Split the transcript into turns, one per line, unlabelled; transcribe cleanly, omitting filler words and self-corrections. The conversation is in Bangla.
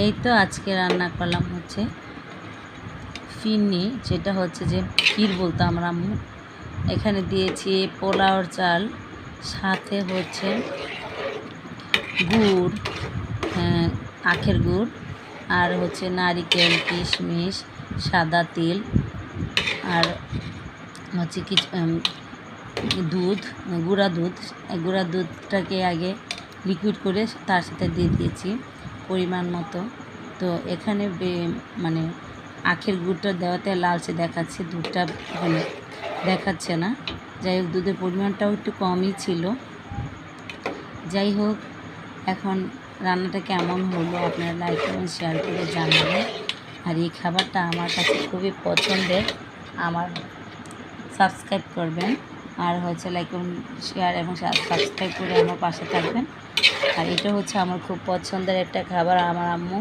এই তো আজকে রান্না করলাম হচ্ছে ফিরনি, যেটা হচ্ছে যে ক্ষীর বলতো আমার আম্মু। এখানে দিয়েছি পোলাওর চাল, সাথে হচ্ছে গুড়, আখের গুড়, আর হচ্ছে নারিকেল, কিশমিশ, সাদা তিল, আর হচ্ছে কিছু দুধ, গুঁড়া দুধটাকে আগে লিকুইড করে তার সাথে দিয়ে দিয়েছি পরিমাণ মতো। তো এখানে মানে আখের গুড়টা দেওয়াতে লালচে দেখাচ্ছে, দুধটা এখানে দেখাচ্ছে না। যাই হোক, দুধের পরিমাণটাও একটু কমই ছিল। যাই হোক, এখন রান্নাটা কেমন হলো আপনারা লাইক কমেন্ট শেয়ার করে জানাবেন। আর এই খাবারটা আমার কাছে খুবই পছন্দের, আমার সাবস্ক্রাইব করবেন, আর হচ্ছে লাইক শেয়ার এবং সাবস্ক্রাইব করে আমার পাশে থাকবেন। আর এটা হচ্ছে আমার খুব পছন্দের একটা খাবার, আমার আম্মু